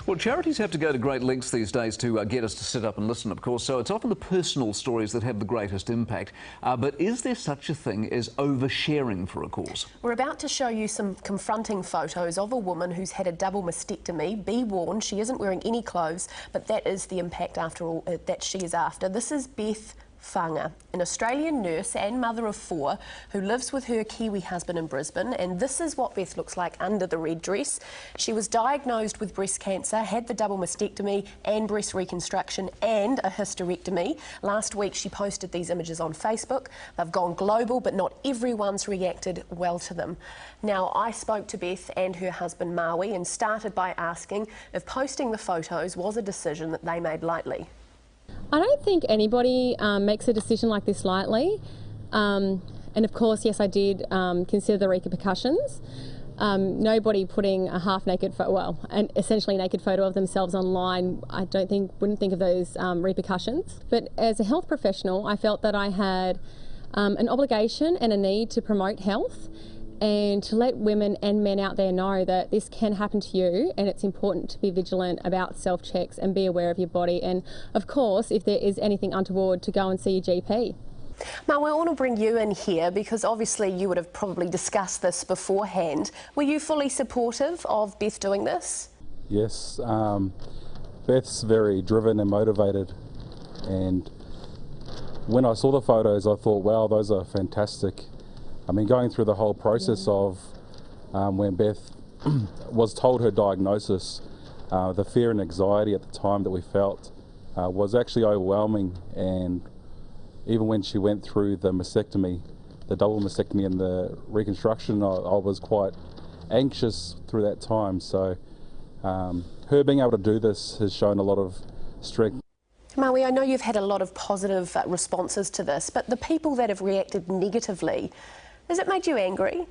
Well, charities have to go to great lengths these days to get us to sit up and listen, of course, so it's often the personal stories that have the greatest impact. But is there such a thing as oversharing for a cause? We're about to show you some confronting photos of a woman who's had a double mastectomy. Be warned, she isn't wearing any clothes, but that is the impact after all that she is after. This is Beth, an Australian nurse and mother of 4 who lives with her Kiwi husband in Brisbane, and this is what Beth looks like under the red dress. She was diagnosed with breast cancer, had the double mastectomy and breast reconstruction and a hysterectomy. Last week she posted these images on Facebook. They've gone global, but not everyone's reacted well to them. Now, I spoke to Beth and her husband Maui and started by asking if posting the photos was a decision that they made lightly. I don't think anybody makes a decision like this lightly. And of course, yes, I did consider the repercussions. Nobody putting a half-naked an essentially naked photo of themselves online, wouldn't think of those repercussions. But as a health professional, I felt that I had an obligation and a need to promote health and to let women and men out there know that this can happen to you, and it's important to be vigilant about self-checks and be aware of your body, and of course, if there is anything untoward, to go and see your GP. Maui, I want to bring you in here because obviously you would have probably discussed this beforehand. Were you fully supportive of Beth doing this? Yes, Beth's very driven and motivated, and when I saw the photos I thought, wow, those are fantastic. I mean, going through the whole process of when Beth was told her diagnosis, the fear and anxiety at the time that we felt was actually overwhelming. And even when she went through the mastectomy, the double mastectomy and the reconstruction, I was quite anxious through that time. So her being able to do this has shown a lot of strength. Maui, I know you've had a lot of positive responses to this, but the people that have reacted negatively, has it made you angry?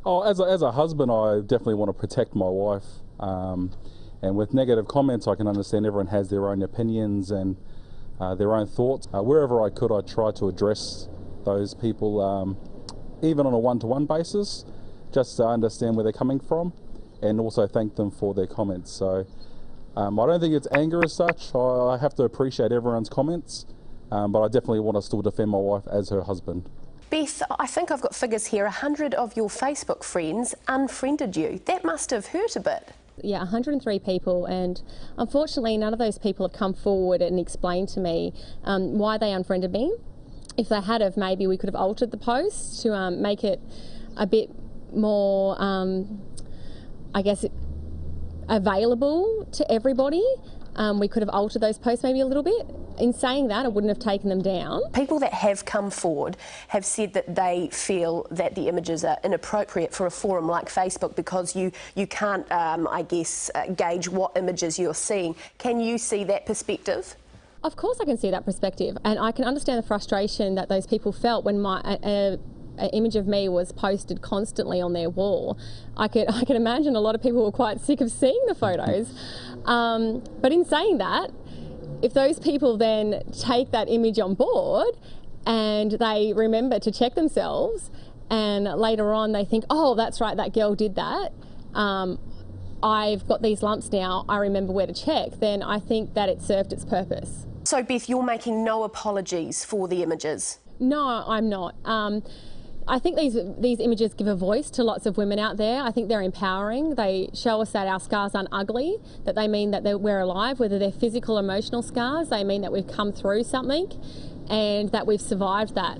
Oh, as a husband, I definitely want to protect my wife. And with negative comments, I can understand everyone has their own opinions and their own thoughts. Wherever I could, I try to address those people, even on a one-to-one basis, just to understand where they're coming from and also thank them for their comments. So I don't think it's anger as such. I have to appreciate everyone's comments, but I definitely want to still defend my wife as her husband. Beth, I think I've got figures here. 100 of your Facebook friends unfriended you. That must have hurt a bit. Yeah, 103 people, and unfortunately none of those people have come forward and explained to me why they unfriended me. If they had have, maybe we could have altered the post to make it a bit more, I guess, available to everybody. We could have altered those posts maybe a little bit. In saying that, I wouldn't have taken them down. People that have come forward have said that they feel that the images are inappropriate for a forum like Facebook because you can't, I guess, gauge what images you're seeing. Can you see that perspective? Of course I can see that perspective, and I can understand the frustration that those people felt when an image of me was posted constantly on their wall. I can imagine a lot of people were quite sick of seeing the photos. But in saying that, if those people then take that image on board and they remember to check themselves, and later on they think, oh, that's right, that girl did that, I've got these lumps now, I remember where to check, then I think that it served its purpose. So Beth, you're making no apologies for the images? No, I'm not. I think these images give a voice to lots of women out there. I think they're empowering. They show us that our scars aren't ugly, that they mean that we're alive, whether they're physical or emotional scars. They mean that we've come through something and that we've survived that.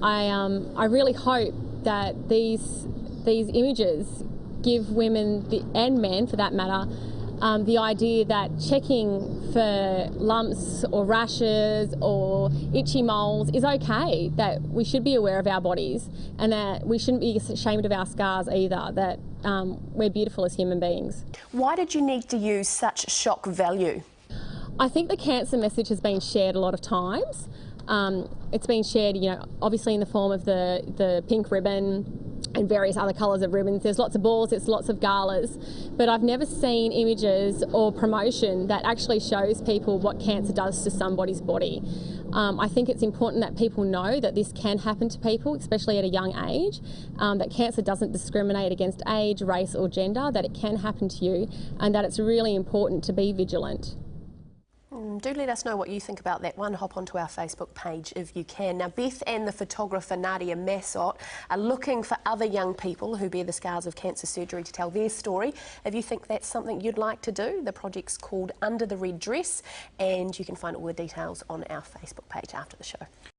I really hope that these images give women and men, for that matter, the idea that checking for lumps or rashes or itchy moles is okay, that we should be aware of our bodies and that we shouldn't be ashamed of our scars either, that we're beautiful as human beings. Why did you need to use such shock value? I think the cancer message has been shared a lot of times. It's been shared, obviously in the form of the pink ribbon, and various other colours of ribbons. There's lots of balls, there's lots of galas, but I've never seen images or promotion that actually shows people what cancer does to somebody's body. I think it's important that people know that this can happen to people, especially at a young age, that cancer doesn't discriminate against age, race or gender, that it can happen to you, and that it's really important to be vigilant. Do let us know what you think about that one. Hop onto our Facebook page if you can. Now, Beth and the photographer Nadia Massot are looking for other young people who bear the scars of cancer surgery to tell their story. If you think that's something you'd like to do, the project's called Under the Red Dress, and you can find all the details on our Facebook page after the show.